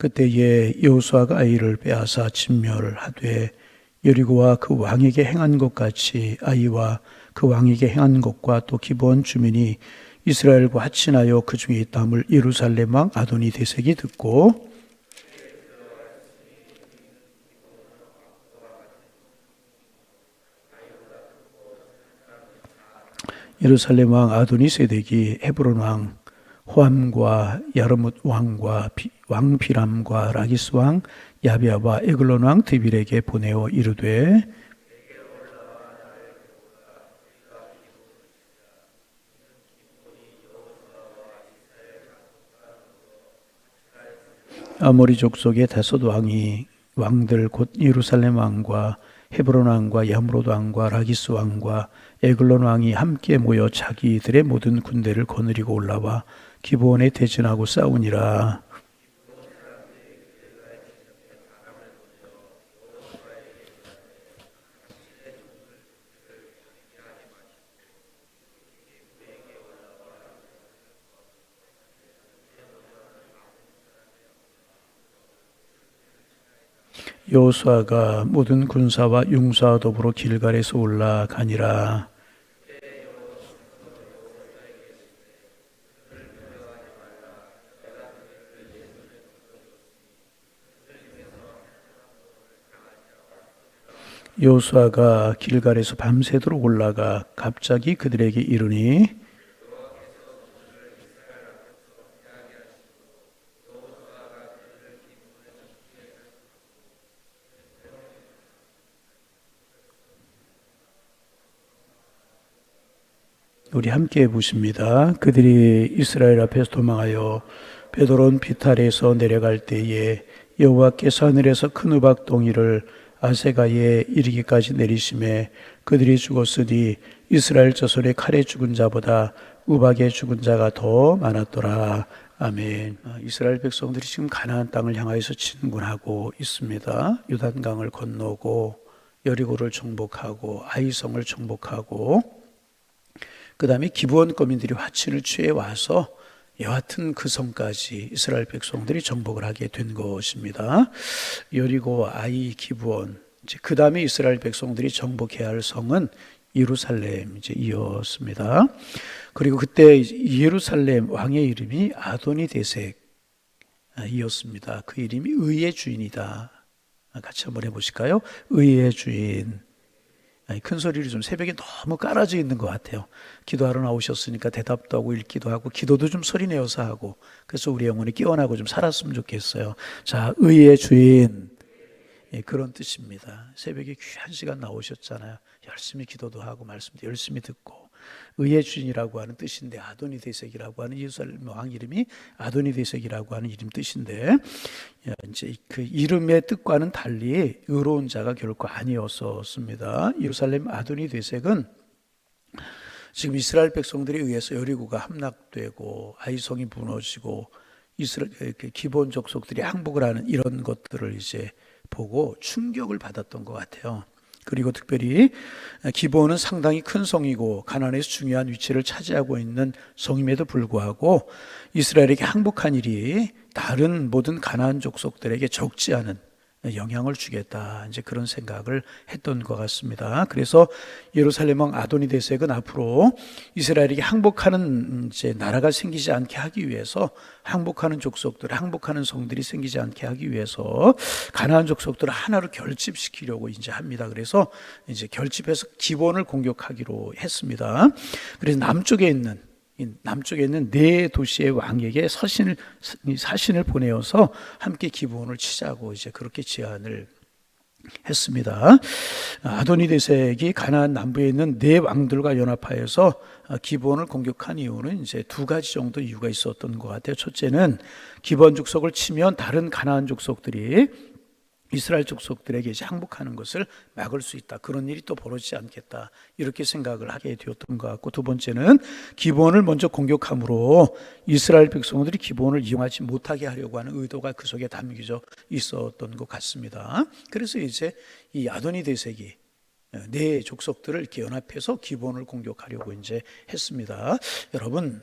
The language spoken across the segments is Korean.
그때에 여호수아가 아이를 빼앗아 진멸하되 여리고와 그 왕에게 행한 것 같이 아이와 그 왕에게 행한 것과 또 기브온 주민이 이스라엘과 합친하여 그 중에 있다함을 예루살렘 왕 아도니 데색이 듣고 예루살렘 왕 아도니 세덱이 헤브론 왕 호암과 야르뭇 왕과 왕 비람과 라기스 왕 야비아와 에글론 왕 드빌에게 보내어 이르되 아모리 족속의 다섯 왕들 곧 예루살렘 왕과 헤브론 왕과 야므롯 왕과 라기스 왕과 에글론 왕이 함께 모여 자기들의 모든 군대를 거느리고 올라와 기브온에 대진하고 싸우니라. 여호수아가 모든 군사와 용사와 더불어 길갈에서 올라가니라. 여호수아가 길갈에서 밤새도록 올라가 갑자기 그들에게 이르니 우리 함께 보십니다. 그들이 이스라엘 앞에서 도망하여 베드론 비탈에서 내려갈 때에 여호와께서 하늘에서 큰 우박 동이를 아세가에 이르기까지 내리심에 그들이 죽었으니 이스라엘 자손의 칼에 죽은 자보다 우박에 죽은 자가 더 많았더라. 아멘. 이스라엘 백성들이 지금 가나안 땅을 향하여서 진군하고 있습니다. 요단강을 건너고 여리고를 정복하고 아이성을 정복하고 그 다음에 기브온 거민들이 화친을 취해 와서 여하튼 그 성까지 이스라엘 백성들이 정복을 하게 된 것입니다. 여리고, 아이, 기브온, 이제 그 다음에 이스라엘 백성들이 정복해야 할 성은 예루살렘 이었습니다. 그리고 그때 예루살렘 왕의 이름이 아도니 데색이었습니다. 그 이름이 의의 주인이다. 같이 한번 해보실까요? 의의 주인. 큰 소리를 좀 새벽에 너무 깔아져 있는 것 같아요. 기도하러 나오셨으니까 대답도 하고 읽기도 하고 기도도 좀 소리 내어서 하고 그래서 우리 영혼이 깨어나고 좀 살았으면 좋겠어요. 자, 의의 주인. 그런 뜻입니다. 새벽에 귀한 시간 나오셨잖아요. 열심히 기도도 하고 말씀도 열심히 듣고 의의 주인이라고 하는 뜻인데 아도니 데색이라고 하는 예루살렘 왕 이름이 아도니 데색이라고 하는 이름 뜻인데 이제 그 이름의 뜻과는 달리 의로운 자가 결코 아니었었습니다. 예루살렘 아도니 데색은 지금 이스라엘 백성들에 의해서 여리고가 함락되고 아이성이 무너지고 이스라엘 기본 족속들이 항복을 하는 이런 것들을 이제 보고 충격을 받았던 것 같아요. 그리고 특별히 기브온은 상당히 큰 성이고 가나안에서 중요한 위치를 차지하고 있는 성임에도 불구하고 이스라엘에게 항복한 일이 다른 모든 가나안 족속들에게 적지 않은 영향을 주겠다. 이제 그런 생각을 했던 것 같습니다. 그래서 예루살렘 왕 아도니 데색은 앞으로 이스라엘에게 항복하는 이제 나라가 생기지 않게 하기 위해서 항복하는 족속들, 항복하는 성들이 생기지 않게 하기 위해서 가나안 족속들을 하나로 결집시키려고 이제 합니다. 그래서 이제 결집해서 기본을 공격하기로 했습니다. 그래서 남쪽에 있는 네 도시의 왕에게 사신을 보내어서 함께 기브온을 치자고 이제 그렇게 제안을 했습니다. 아도니 데색이 가나안 남부에 있는 네 왕들과 연합하여서 기브온을 공격한 이유는 이제 두 가지 정도 이유가 있었던 것 같아요. 첫째는 기브온 족속을 치면 다른 가나안 족속들이 이스라엘 족속들에게 이제 항복하는 것을 막을 수 있다. 그런 일이 또 벌어지지 않겠다. 이렇게 생각을 하게 되었던 것 같고, 두 번째는 기브온을 먼저 공격함으로 이스라엘 백성들이 기브온을 이용하지 못하게 하려고 하는 의도가 그 속에 담겨져 있었던 것 같습니다. 그래서 이제 이 아도니 데색이 네 족속들을 이렇게 연합해서 기브온을 공격하려고 이제 했습니다. 여러분,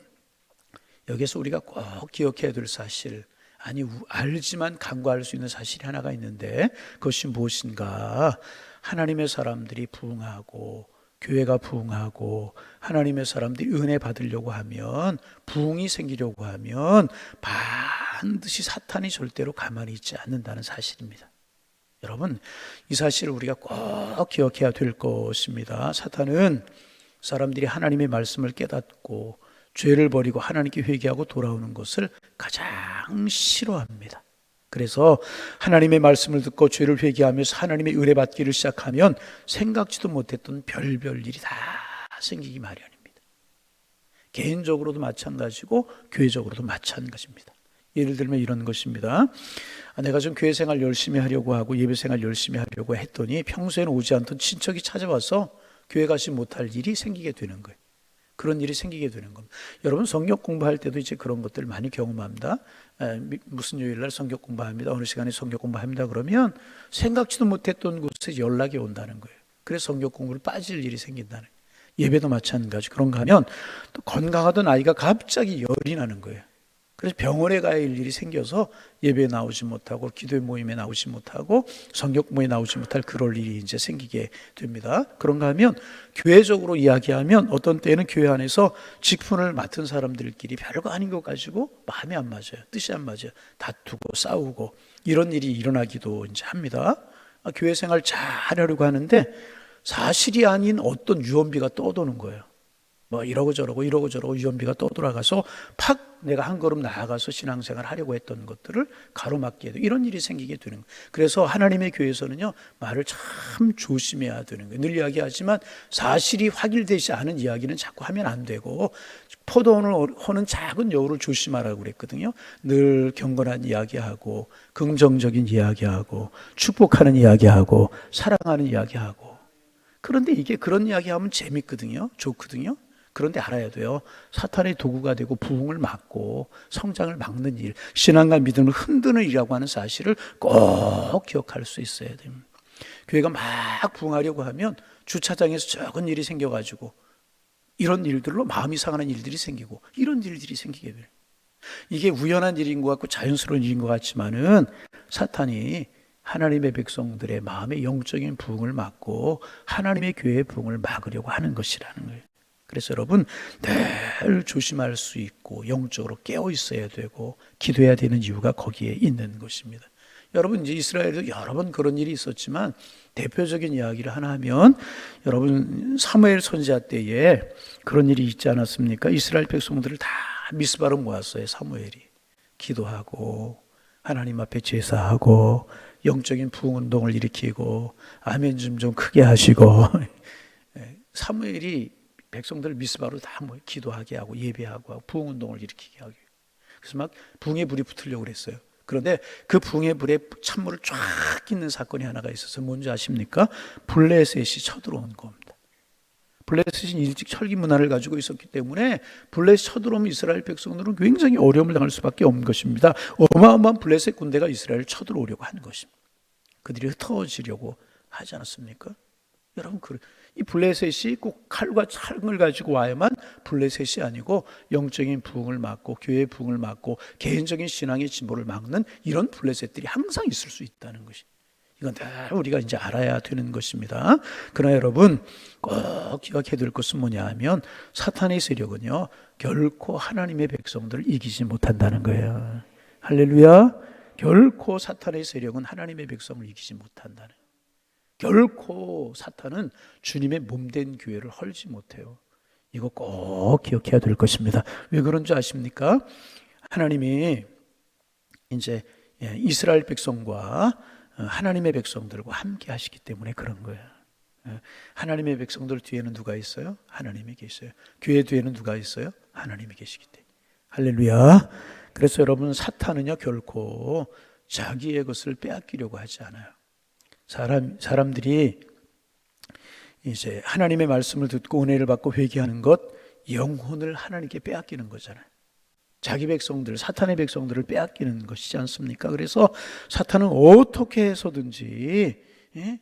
여기서 우리가 꼭 기억해야 될 사실, 아니, 알지만 간과할 수 있는 사실이 하나가 있는데 그것이 무엇인가? 하나님의 사람들이 부흥하고 교회가 부흥하고 하나님의 사람들이 은혜 받으려고 하면, 부흥이 생기려고 하면 반드시 사탄이 절대로 가만히 있지 않는다는 사실입니다. 여러분, 이 사실을 우리가 꼭 기억해야 될 것입니다. 사탄은 사람들이 하나님의 말씀을 깨닫고 죄를 버리고 하나님께 회개하고 돌아오는 것을 가장 싫어합니다. 그래서 하나님의 말씀을 듣고 죄를 회개하면서 하나님의 은혜 받기를 시작하면 생각지도 못했던 별별 일이 다 생기기 마련입니다. 개인적으로도 마찬가지고 교회적으로도 마찬가지입니다. 예를 들면 이런 것입니다. 내가 좀 교회 생활 열심히 하려고 하고 예배 생활 열심히 하려고 했더니 평소에는 오지 않던 친척이 찾아와서 교회 가지 못할 일이 생기게 되는 거예요. 그런 일이 생기게 되는 겁니다. 여러분, 성경 공부할 때도 이제 그런 것들을 많이 경험합니다. 무슨 요일날 성경 공부합니다, 어느 시간에 성경 공부합니다 그러면 생각지도 못했던 곳에 연락이 온다는 거예요. 그래서 성경 공부를 빠질 일이 생긴다는 거예요. 예배도 마찬가지. 그런가 하면 또 건강하던 아이가 갑자기 열이 나는 거예요. 그래서 병원에 가야 할 일이 생겨서 예배에 나오지 못하고 기도회 모임에 나오지 못하고 성경 공부에 나오지 못할 그럴 일이 이제 생기게 됩니다. 그런가 하면 교회적으로 이야기하면 어떤 때는 교회 안에서 직분을 맡은 사람들끼리 별거 아닌 것 가지고 마음이 안 맞아요. 뜻이 안 맞아요. 다투고 싸우고 이런 일이 일어나기도 이제 합니다. 교회 생활 잘 하려고 하는데 사실이 아닌 어떤 유언비가 떠도는 거예요. 뭐 이러고 저러고 유언비가 떠돌아가서 팍 내가 한 걸음 나아가서 신앙생활 하려고 했던 것들을 가로막게 돼요. 이런 일이 생기게 되는 거예요. 그래서 하나님의 교회에서는요, 말을 참 조심해야 되는 거예요. 늘 이야기하지만 사실이 확인되지 않은 이야기는 자꾸 하면 안 되고, 포도원을 허는 작은 여우를 조심하라고 그랬거든요. 늘 경건한 이야기하고 긍정적인 이야기하고 축복하는 이야기하고 사랑하는 이야기하고. 그런데 이게 그런 이야기하면 재밌거든요. 좋거든요. 그런데 알아야 돼요. 사탄의 도구가 되고 부흥을 막고 성장을 막는 일, 신앙과 믿음을 흔드는 일이라고 하는 사실을 꼭 기억할 수 있어야 됩니다. 교회가 막 부흥하려고 하면 주차장에서 적은 일이 생겨가지고 이런 일들로 마음이 상하는 일들이 생기고 이런 일들이 생기게 돼요. 이게 우연한 일인 것 같고 자연스러운 일인 것 같지만은 사탄이 하나님의 백성들의 마음의 영적인 부흥을 막고 하나님의 교회의 부흥을 막으려고 하는 것이라는 거예요. 그래서 여러분, 늘 조심할 수 있고 영적으로 깨어 있어야 되고 기도해야 되는 이유가 거기에 있는 것입니다. 여러분, 이제 이스라엘에도 여러 번 그런 일이 있었지만 대표적인 이야기를 하나 하면, 여러분 사무엘 선지자 때에 그런 일이 있지 않았습니까? 이스라엘 백성들을 다 미스바로 모았어요. 사무엘이 기도하고 하나님 앞에 제사하고 영적인 부흥 운동을 일으키고 아멘 좀 크게 하시고 사무엘이 백성들 미스바로 다 기도하게 하고 예배하고 부흥 운동을 일으키게 하고, 그래서 막 붕에 불이 붙으려고 그랬어요. 그런데 그 붕의 불에 찬물을 쫙 끼는 사건이 하나가 있어서 뭔지 아십니까? 블레셋이 쳐들어온 겁니다. 블레셋이 일찍 철기 문화를 가지고 있었기 때문에 블레셋 쳐들어오면 이스라엘 백성들은 굉장히 어려움을 당할 수밖에 없는 것입니다. 어마어마한 블레셋 군대가 이스라엘을 쳐들어오려고 하는 것입니다. 그들이 흩어지려고 하지 않았습니까? 여러분, 이 블레셋이 꼭 칼과 창을 가지고 와야만 블레셋이 아니고 영적인 부흥을 막고 교회의 부흥을 막고 개인적인 신앙의 진보를 막는 이런 블레셋들이 항상 있을 수 있다는 것이, 이건 다 우리가 이제 알아야 되는 것입니다. 그러나 여러분, 꼭 기억해야 될 것은 뭐냐 하면 사탄의 세력은요, 결코 하나님의 백성들을 이기지 못한다는 거예요. 할렐루야. 결코 사탄의 세력은 하나님의 백성을 이기지 못한다는 거예요. 결코 사탄은 주님의 몸된 교회를 헐지 못해요. 이거 꼭 기억해야 될 것입니다. 왜 그런 줄 아십니까? 하나님이 이제 이스라엘 백성과 하나님의 백성들과 함께 하시기 때문에 그런 거예요. 하나님의 백성들 뒤에는 누가 있어요? 하나님이 계셔요. 교회 뒤에는 누가 있어요? 하나님이 계시기 때문에. 할렐루야. 그래서 여러분, 사탄은요 결코 자기의 것을 빼앗기려고 하지 않아요. 사람들이 이제 하나님의 말씀을 듣고 은혜를 받고 회개하는 것, 영혼을 하나님께 빼앗기는 거잖아요. 자기 백성들, 사탄의 백성들을 빼앗기는 것이지 않습니까? 그래서 사탄은 어떻게 해서든지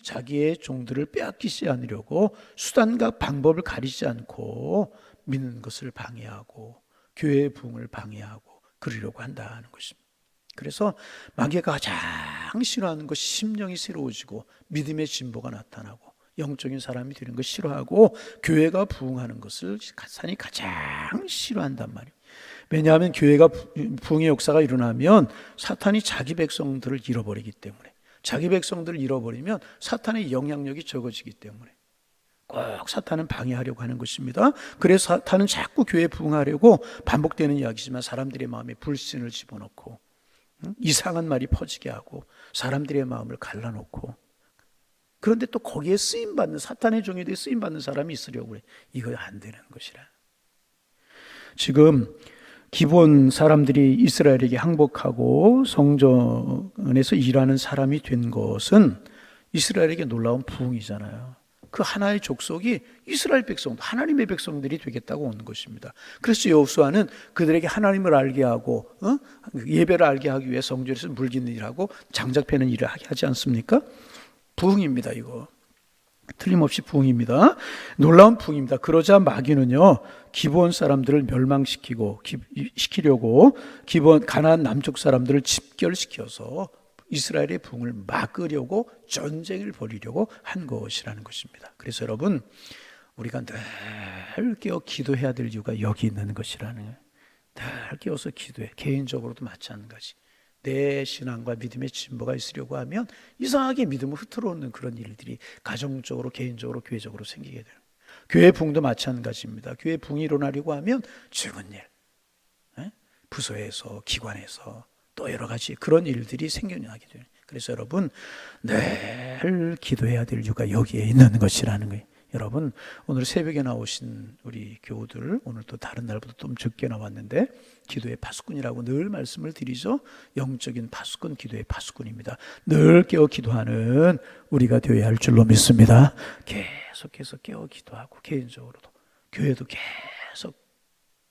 자기의 종들을 빼앗기지 않으려고 수단과 방법을 가리지 않고 믿는 것을 방해하고 교회의 부흥을 방해하고 그러려고 한다는 것입니다. 그래서 마귀가 가장 싫어하는 것이 심령이 새로워지고 믿음의 진보가 나타나고 영적인 사람이 되는 걸 싫어하고 교회가 부흥하는 것을 사탄이 가장 싫어한단 말이에요. 왜냐하면 교회가 부흥의 역사가 일어나면 사탄이 자기 백성들을 잃어버리기 때문에, 자기 백성들을 잃어버리면 사탄의 영향력이 적어지기 때문에 꼭 사탄은 방해하려고 하는 것입니다. 그래서 사탄은 자꾸 교회에 부흥하려고, 반복되는 이야기지만 사람들의 마음에 불신을 집어넣고 이상한 말이 퍼지게 하고 사람들의 마음을 갈라놓고, 그런데 또 거기에 쓰임받는, 사탄의 종에 대해 쓰임받는 사람이 있으려고 그래. 이거 안 되는 것이라. 지금 기본 사람들이 이스라엘에게 항복하고 성전에서 일하는 사람이 된 것은 이스라엘에게 놀라운 부흥이잖아요. 그 하나의 족속이 이스라엘 백성, 하나님의 백성들이 되겠다고 오는 것입니다. 그래서 여호수아는 그들에게 하나님을 알게 하고 예배를 알게 하기 위해 성전에서 물기는 일하고 장작 패는 일을 하지 않습니까? 부흥입니다. 이거 틀림없이 부흥입니다. 놀라운 부흥입니다. 그러자 마귀는요, 기브온 사람들을 시키려고 기브온 가나안 남쪽 사람들을 집결시켜서 이스라엘의 부흥을 막으려고 전쟁을 벌이려고 한 것이라는 것입니다. 그래서 여러분, 우리가 늘 깨어 기도해야 될 이유가 여기 있는 것이라는 거예요. 늘 깨어서 기도해. 개인적으로도 마찬가지. 내 신앙과 믿음의 진보가 있으려고 하면 이상하게 믿음을 흐트러놓는 그런 일들이 가정적으로, 개인적으로, 교회적으로 생기게 돼요. 교회 부흥도 마찬가지입니다. 교회 부흥이 일어나려고 하면 죽은 일, 부서에서, 기관에서 또 여러 가지 그런 일들이 생겨나게 돼요. 그래서 여러분, 늘 기도해야 될 이유가 여기에 있는 것이라는 거예요. 여러분, 오늘 새벽에 나오신 우리 교우들, 오늘 또 다른 날보다 좀 적게 나왔는데 기도의 파수꾼이라고 늘 말씀을 드리죠. 영적인 파수꾼, 기도의 파수꾼입니다. 늘 깨어 기도하는 우리가 되어야 할 줄로 믿습니다. 계속해서 깨어 기도하고, 개인적으로도 교회도 계속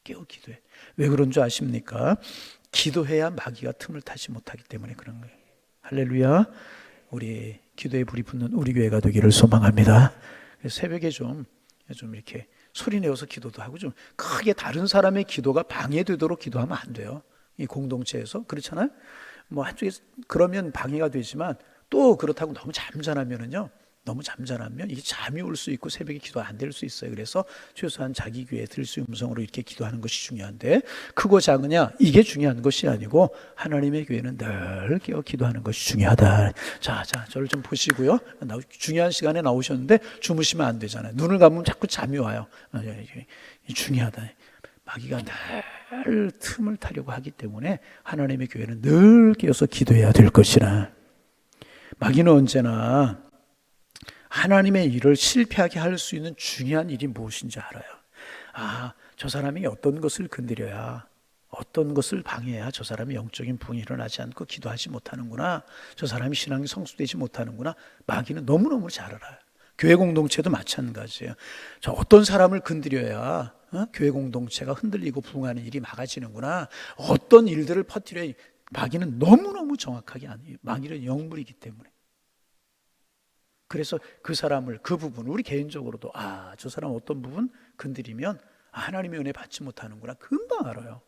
깨어 기도해. 왜 그런 줄 아십니까? 기도해야 마귀가 틈을 타지 못하기 때문에 그런 거예요. 할렐루야. 우리 기도에 불이 붙는 우리 교회가 되기를 소망합니다. 새벽에 좀 이렇게 소리 내어서 기도도 하고, 좀 크게 다른 사람의 기도가 방해되도록 기도하면 안 돼요. 이 공동체에서 그렇잖아요. 뭐 한쪽에서 그러면 방해가 되지만, 또 그렇다고 너무 잠잠하면은요, 너무 잠잠하면 이게 잠이 올 수 있고 새벽에 기도 안 될 수 있어요. 그래서 최소한 자기 귀에 들을 수 있는 음성으로 이렇게 기도하는 것이 중요한데, 크고 작으냐 이게 중요한 것이 아니고 하나님의 교회는 늘 깨어 기도하는 것이 중요하다. 자, 저를 좀 보시고요. 중요한 시간에 나오셨는데 주무시면 안 되잖아요. 눈을 감으면 자꾸 잠이 와요. 중요하다. 마귀가 늘 틈을 타려고 하기 때문에 하나님의 교회는 늘 깨어서 기도해야 될 것이라. 마귀는 언제나 하나님의 일을 실패하게 할 수 있는 중요한 일이 무엇인지 알아요. 저 사람이 어떤 것을 건드려야, 어떤 것을 방해해야 저 사람이 영적인 부흥이 일어나지 않고 기도하지 못하는구나, 저 사람이 신앙이 성숙되지 못하는구나. 마귀는 너무너무 잘 알아요. 교회 공동체도 마찬가지예요. 저 어떤 사람을 건드려야 교회 공동체가 흔들리고 부흥하는 일이 막아지는구나, 어떤 일들을 퍼뜨려야. 마귀는 너무너무 정확하게 아니에요. 마귀는 영물이기 때문에. 그래서 그 사람을, 그 부분, 우리 개인적으로도 저 사람 어떤 부분 건드리면 하나님의 은혜 받지 못하는구나, 금방 알아요.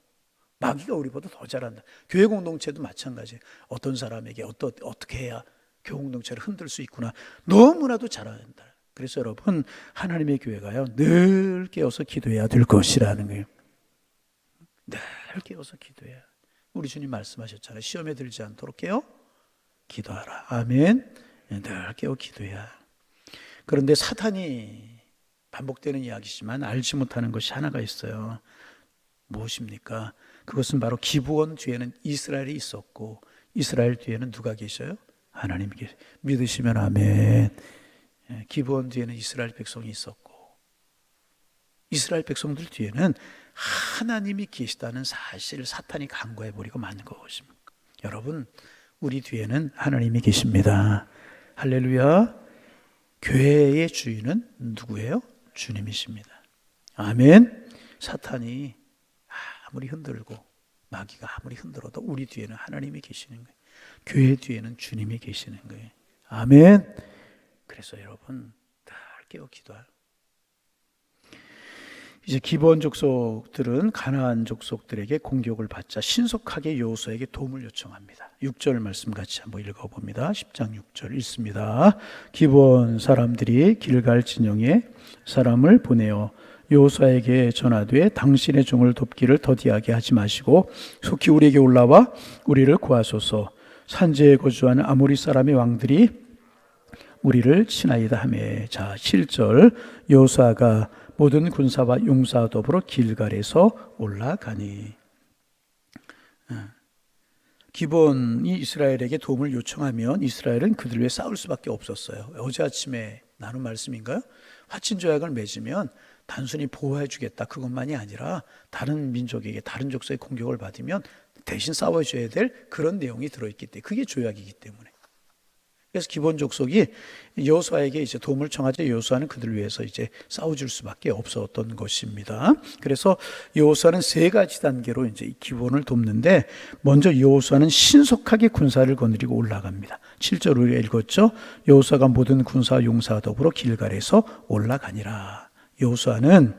마귀가 우리보다 더 잘한다. 교회 공동체도 마찬가지예요. 어떤 사람에게 어떻게 해야 교회 공동체를 흔들 수 있구나, 너무나도 잘 안다. 그래서 여러분, 하나님의 교회가요, 늘 깨어서 기도해야 될 것이라는 거예요. 늘 깨어서 기도해야. 우리 주님 말씀하셨잖아요. 시험에 들지 않도록 깨어 기도하라. 아멘. 늘 깨어 기도해야. 그런데 사탄이, 반복되는 이야기지만 알지 못하는 것이 하나가 있어요. 무엇입니까? 그것은 바로 기브온 뒤에는 이스라엘이 있었고, 이스라엘 뒤에는 누가 계셔요? 하나님이 계세요. 믿으시면 아멘. 기브온 뒤에는 이스라엘 백성이 있었고, 이스라엘 백성들 뒤에는 하나님이 계시다는 사실을 사탄이 간과해버리고 만 것입니다. 여러분, 우리 뒤에는 하나님이 계십니다. 할렐루야. 교회의 주인은 누구예요? 주님이십니다. 아멘. 사탄이 아무리 흔들고 마귀가 아무리 흔들어도 우리 뒤에는 하나님이 계시는 거예요. 교회 뒤에는 주님이 계시는 거예요. 아멘. 그래서 여러분, 다 깨어 기도하라. 이제 기브온 족속들은 가나안 족속들에게 공격을 받자 신속하게 여호수아에게 도움을 요청합니다. 6절 말씀 같이 한번 읽어봅니다. 10장 6절 읽습니다. 기브온 사람들이 길갈 진영에 사람을 보내어 여호수아에게 전하되 당신의 종을 돕기를 더디하게 하지 마시고 속히 우리에게 올라와 우리를 구하소서. 산지에 거주하는 아모리 사람의 왕들이 우리를 치나이다 하매. 자, 7절 여호수아가 모든 군사와 용사와 더불어 길갈에서 올라가니. 기본이 이스라엘에게 도움을 요청하면 이스라엘은 그들 위해 싸울 수밖에 없었어요. 어제 아침에 나눈 말씀인가요? 화친조약을 맺으면 단순히 보호해 주겠다 그것만이 아니라 다른 민족에게 다른 족속의 공격을 받으면 대신 싸워줘야 될 그런 내용이 들어있기 때문에 그게 조약이기 때문에. 그래서 기본 족속이 여호수아에게 이제 도움을 청하자 여호수아는 그들 위해서 이제 싸워줄 수밖에 없었던 것입니다. 그래서 여호수아는 세 가지 단계로 이제 기본을 돕는데 먼저 여호수아는 신속하게 군사를 거느리고 올라갑니다. 7절 우리가 읽었죠. 여호수아가 모든 군사와 용사와 더불어 길갈에서 올라가니라. 여호수아는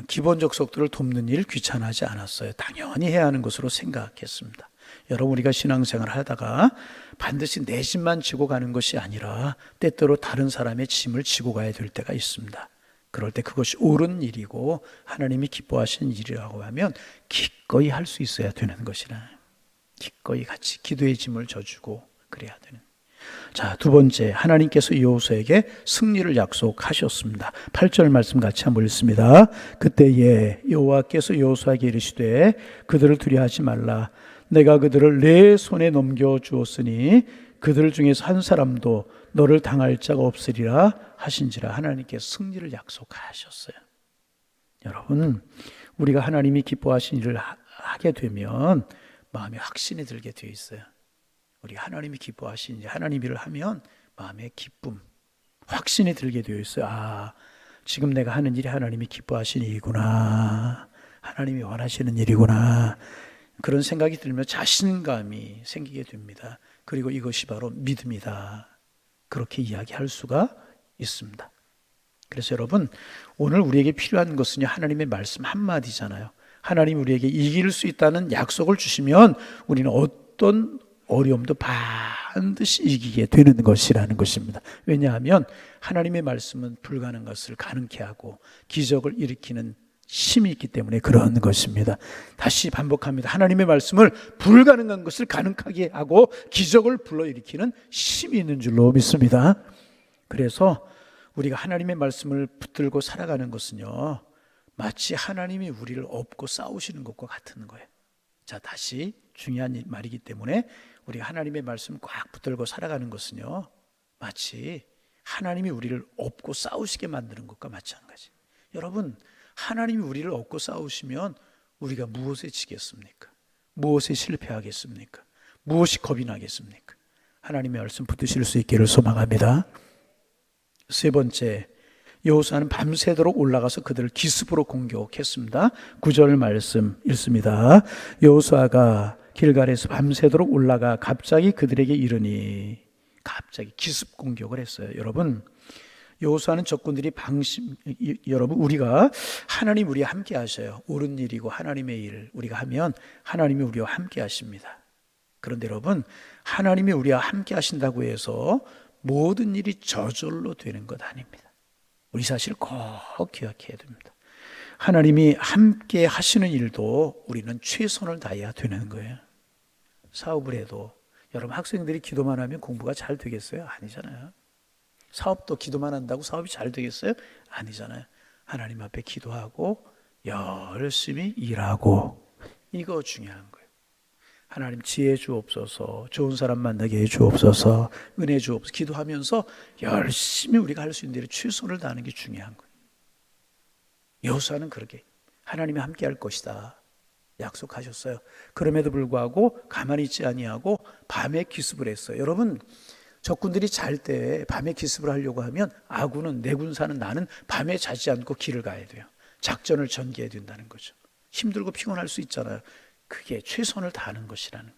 기본 족속들을 돕는 일 귀찮아하지 않았어요. 당연히 해야 하는 것으로 생각했습니다. 여러분 우리가 신앙생활을 하다가 반드시 내 짐만 지고 가는 것이 아니라 때때로 다른 사람의 짐을 지고 가야 될 때가 있습니다. 그럴 때 그것이 옳은 일이고 하나님이 기뻐하시는 일이라고 하면 기꺼이 할 수 있어야 되는 것이라. 기꺼이 같이 기도의 짐을 져주고 그래야 되는. 자, 두 번째, 하나님께서 여호수아에게 승리를 약속하셨습니다. 8절 말씀 같이 한번 읽습니다. 그때에 여호와께서 여호수아에게 이르시되 그들을 두려워하지 말라. 내가 그들을 내 손에 넘겨주었으니 그들 중에서 한 사람도 너를 당할 자가 없으리라 하신지라. 하나님께서 승리를 약속하셨어요. 여러분, 우리가 하나님이 기뻐하신 일을 하게 되면 마음에 확신이 들게 되어 있어요. 우리 하나님이 기뻐하신 일, 하나님 일을 하면 마음에 기쁨, 확신이 들게 되어 있어요. 아, 지금 내가 하는 일이 하나님이 기뻐하신 일이구나. 하나님이 원하시는 일이구나. 그런 생각이 들면 자신감이 생기게 됩니다. 그리고 이것이 바로 믿음이다. 그렇게 이야기할 수가 있습니다. 그래서 여러분, 오늘 우리에게 필요한 것은 하나님의 말씀 한마디잖아요. 하나님 우리에게 이길 수 있다는 약속을 주시면 우리는 어떤 어려움도 반드시 이기게 되는 것이라는 것입니다. 왜냐하면 하나님의 말씀은 불가능한 것을 가능케 하고 기적을 일으키는 힘이 있기 때문에 그런 것입니다. 다시 반복합니다. 하나님의 말씀을 불가능한 것을 가능하게 하고 기적을 불러일으키는 힘이 있는 줄로 믿습니다. 그래서 우리가 하나님의 말씀을 붙들고 살아가는 것은요, 마치 하나님이 우리를 업고 싸우시는 것과 같은 거예요. 자, 다시 중요한 말이기 때문에 우리가 하나님의 말씀을 꽉 붙들고 살아가는 것은요, 마치 하나님이 우리를 업고 싸우시게 만드는 것과 마찬가지. 여러분, 하나님이 우리를 업고 싸우시면 우리가 무엇에 지겠습니까? 무엇에 실패하겠습니까? 무엇이 겁이 나겠습니까? 하나님의 말씀 붙드실 수 있기를 소망합니다. 세 번째, 여호수아는 밤새도록 올라가서 그들을 기습으로 공격했습니다. 9절 말씀 읽습니다. 여호수아가 길갈에서 밤새도록 올라가 갑자기 그들에게 이르니, 갑자기 기습 공격을 했어요. 여러분, 여호수아는 적군들이 여러분, 우리가 하나님 우리와 함께 하셔요. 옳은 일이고 하나님의 일 우리가 하면 하나님이 우리와 함께 하십니다. 그런데 여러분, 하나님이 우리와 함께 하신다고 해서 모든 일이 저절로 되는 것 아닙니다. 우리 사실 꼭 기억해야 됩니다. 하나님이 함께 하시는 일도 우리는 최선을 다해야 되는 거예요. 사업을 해도 여러분, 학생들이 기도만 하면 공부가 잘 되겠어요? 아니잖아요. 사업도 기도만 한다고 사업이 잘 되겠어요? 아니잖아요. 하나님 앞에 기도하고 열심히 일하고, 이거 중요한 거예요. 하나님 지혜 주옵소서, 좋은 사람 만나게 해 주옵소서, 은혜 주옵소서, 기도하면서 열심히 우리가 할 수 있는 일에 최선을 다하는 게 중요한 거예요. 여호수아는 그렇게 하나님이 함께 할 것이다 약속하셨어요. 그럼에도 불구하고 가만히 있지 아니하고 밤에 기습을 했어요. 여러분, 적군들이 잘 때 밤에 기습을 하려고 하면 아군은, 내 군사는, 나는 밤에 자지 않고 길을 가야 돼요. 작전을 전개해야 된다는 거죠. 힘들고 피곤할 수 있잖아요. 그게 최선을 다하는 것이라는.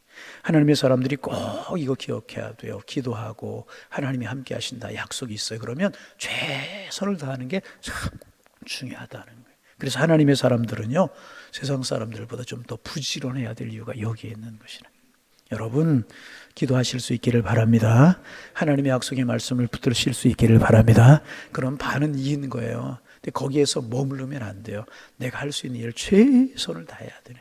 하나님의 사람들이 꼭 이거 기억해야 돼요. 기도하고 하나님이 함께 하신다 약속이 있어요. 그러면 최선을 다하는 게 참 중요하다는 거예요. 그래서 하나님의 사람들은요, 세상 사람들보다 좀 더 부지런해야 될 이유가 여기에 있는 것이라. 여러분, 기도하실 수 있기를 바랍니다. 하나님의 약속의 말씀을 붙드실 수 있기를 바랍니다. 그럼 반은 이기는 거예요. 근데 거기에서 머무르면 안 돼요. 내가 할 수 있는 일을 최선을 다해야 돼요.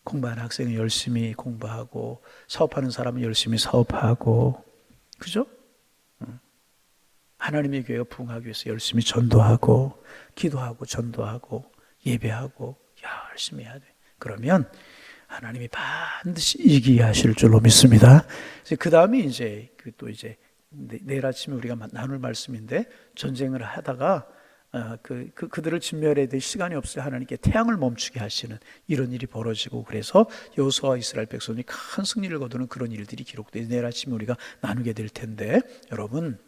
공부하는 학생은 열심히 공부하고, 사업하는 사람은 열심히 사업하고, 그죠? 하나님의 교회가 부흥하기 위해서 열심히 전도하고, 기도하고, 전도하고, 예배하고, 열심히 해야 돼. 그러면 하나님이 반드시 이기게 하실 줄로 믿습니다. 그 다음에 이제 내일 아침에 우리가 나눌 말씀인데, 전쟁을 하다가 그들을 진멸해야 될 시간이 없어요. 하나님께 태양을 멈추게 하시는 이런 일이 벌어지고, 그래서 여호수아와 이스라엘 백성이 큰 승리를 거두는 그런 일들이 기록돼요. 내일 아침에 우리가 나누게 될 텐데, 여러분,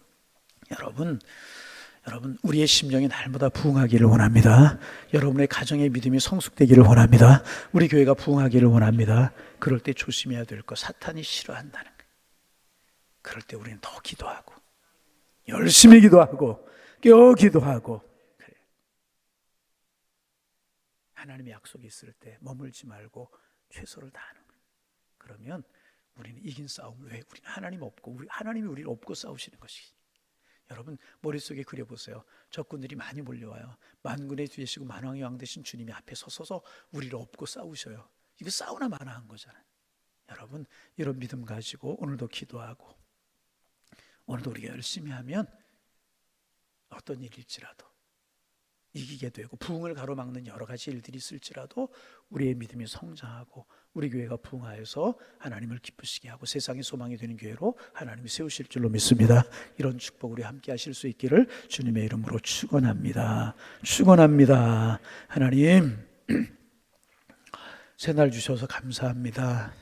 우리의 심령이 날마다 부흥하기를 원합니다. 여러분의 가정의 믿음이 성숙되기를 원합니다. 우리 교회가 부흥하기를 원합니다. 그럴 때 조심해야 될 것, 사탄이 싫어한다는 거예요. 그럴 때 우리는 더 기도하고, 열심히 기도하고, 깨어 기도하고, 그래요. 하나님의 약속이 있을 때 머물지 말고 최선을 다하는 거예요. 그러면 우리는 이긴 싸움을 왜? 우리는 하나님 없고, 하나님이 우리를 업고 싸우시는 것이지. 여러분, 머릿속에 그려보세요. 적군들이 많이 몰려와요. 만군의 뒤에시고 만왕의 왕 되신 주님이 앞에 서서 우리를 업고 싸우셔요. 이거 싸우나 마나 한 거잖아요. 여러분, 이런 믿음 가지고 오늘도 기도하고, 오늘도 우리가 열심히 하면 어떤 일일지라도 이기게 되고, 부흥을 가로막는 여러 가지 일들이 있을지라도 우리의 믿음이 성장하고, 우리 교회가 부흥하여서 하나님을 기쁘시게 하고 세상의 소망이 되는 교회로 하나님이 세우실 줄로 믿습니다. 이런 축복 우리 함께 하실 수 있기를 주님의 이름으로 축원합니다. 축원합니다. 하나님, 새날 주셔서 감사합니다.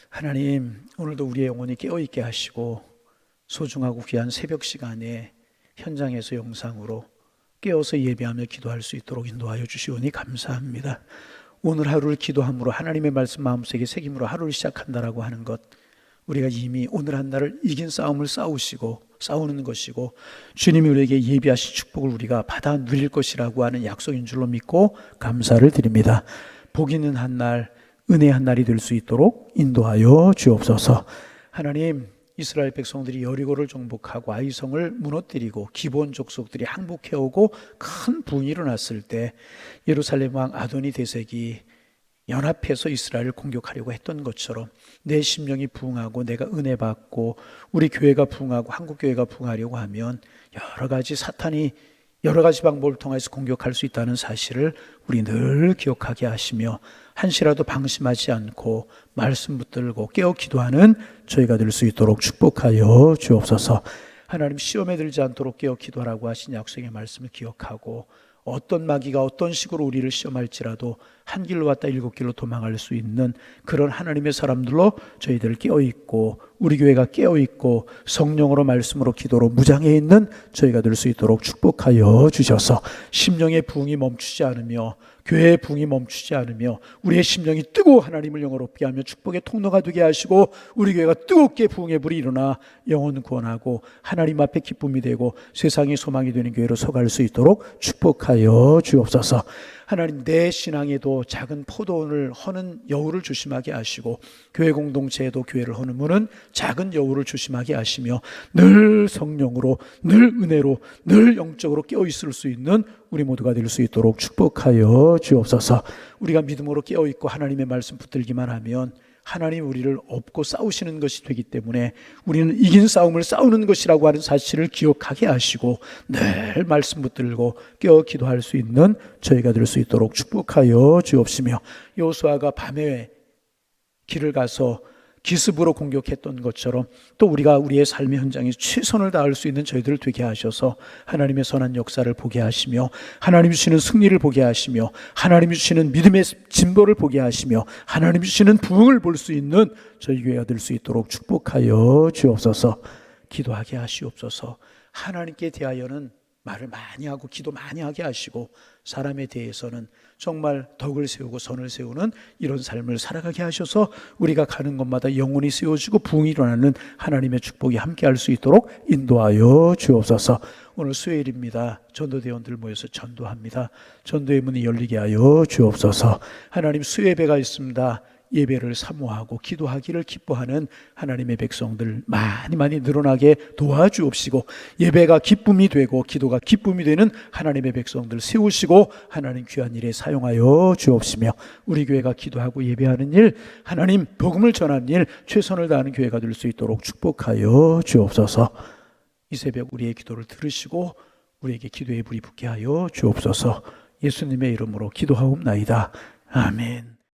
하나님, 오늘도 우리의 영혼이 깨어있게 하시고, 소중하고 귀한 새벽 시간에 현장에서 영상으로 깨어서 예배하며 기도할 수 있도록 인도하여 주시오니 감사합니다. 오늘 하루를 기도함으로 하나님의 말씀 마음속에 새김으로 하루를 시작한다라고 하는 것, 우리가 이미 오늘 한 날을 이긴 싸움을 싸우는 것이고, 주님이 우리에게 예비하신 축복을 우리가 받아 누릴 것이라고 하는 약속인 줄로 믿고 감사를 드립니다. 복 있는 한 날, 은혜의 한 날이 될 수 있도록 인도하여 주옵소서. 하나님, 이스라엘 백성들이 여리고를 정복하고 아이성을 무너뜨리고 기브온 족속들이 항복해오고 큰 부흥이 일어났을 때, 예루살렘 왕 아도니 대색이 연합해서 이스라엘을 공격하려고 했던 것처럼 내 심령이 부흥하고 내가 은혜 받고 우리 교회가 부흥하고 한국교회가 부흥하려고 하면 여러 가지 사탄이 여러 가지 방법을 통해서 공격할 수 있다는 사실을 우리 늘 기억하게 하시며, 한시라도 방심하지 않고 말씀 붙들고 깨어 기도하는 저희가 될 수 있도록 축복하여 주옵소서. 하나님, 시험에 들지 않도록 깨어 기도하라고 하신 약속의 말씀을 기억하고, 어떤 마귀가 어떤 식으로 우리를 시험할지라도 한 길로 왔다 일곱 길로 도망갈 수 있는 그런 하나님의 사람들로 저희들 깨어있고, 우리 교회가 깨어있고 성령으로 말씀으로 기도로 무장해 있는 저희가 될 수 있도록 축복하여 주셔서, 심령의 부흥이 멈추지 않으며 교회의 부흥이 멈추지 않으며 우리의 심령이 뜨거워 하나님을 영화롭게 하며 축복의 통로가 되게 하시고, 우리 교회가 뜨겁게 부흥의 불이 일어나 영혼 구원하고 하나님 앞에 기쁨이 되고 세상의 소망이 되는 교회로 서갈 수 있도록 축복하여 주옵소서. 하나님, 내 신앙에도 작은 포도원을 허는 여우를 조심하게 하시고, 교회 공동체에도 교회를 허는 문은 작은 여우를 조심하게 하시며, 늘 성령으로, 늘 은혜로, 늘 영적으로 깨어있을 수 있는 우리 모두가 될 수 있도록 축복하여 주옵소서. 우리가 믿음으로 깨어있고 하나님의 말씀 붙들기만 하면 하나님 우리를 업고 싸우시는 것이 되기 때문에 우리는 이긴 싸움을 싸우는 것이라고 하는 사실을 기억하게 하시고, 늘 말씀 붙들고 깨어 기도할 수 있는 저희가 될 수 있도록 축복하여 주옵시며, 여호수아가 밤에 길을 가서 기습으로 공격했던 것처럼 또 우리가 우리의 삶의 현장에서 최선을 다할 수 있는 저희들을 되게 하셔서 하나님의 선한 역사를 보게 하시며, 하나님이 주시는 승리를 보게 하시며, 하나님이 주시는 믿음의 진보를 보게 하시며, 하나님이 주시는 부흥을 볼 수 있는 저희 교회가 될 수 있도록 축복하여 주옵소서. 기도하게 하시옵소서. 하나님께 대하여는 말을 많이 하고 기도 많이 하게 하시고 사람에 대해서는 정말 덕을 세우고 선을 세우는 이런 삶을 살아가게 하셔서 우리가 가는 곳마다 영혼이 세워지고 부흥이 일어나는 하나님의 축복이 함께할 수 있도록 인도하여 주옵소서. 오늘 수요일입니다. 전도대원들 모여서 전도합니다. 전도의 문이 열리게 하여 주옵소서. 하나님 수예배가 있습니다. 예배를 사모하고 기도하기를 기뻐하는 하나님의 백성들 많이 늘어나게 도와주옵시고 예배가 기쁨이 되고 기도가 기쁨이 되는 하나님의 백성들 세우시고 하나님 귀한 일에 사용하여 주옵시며 우리 교회가 기도하고 예배하는 일, 하나님 복음을 전하는 일 최선을 다하는 교회가 될 수 있도록 축복하여 주옵소서. 이 새벽 우리의 기도를 들으시고 우리에게 기도의 불이 붙게 하여 주옵소서. 예수님의 이름으로 기도하옵나이다. 아멘.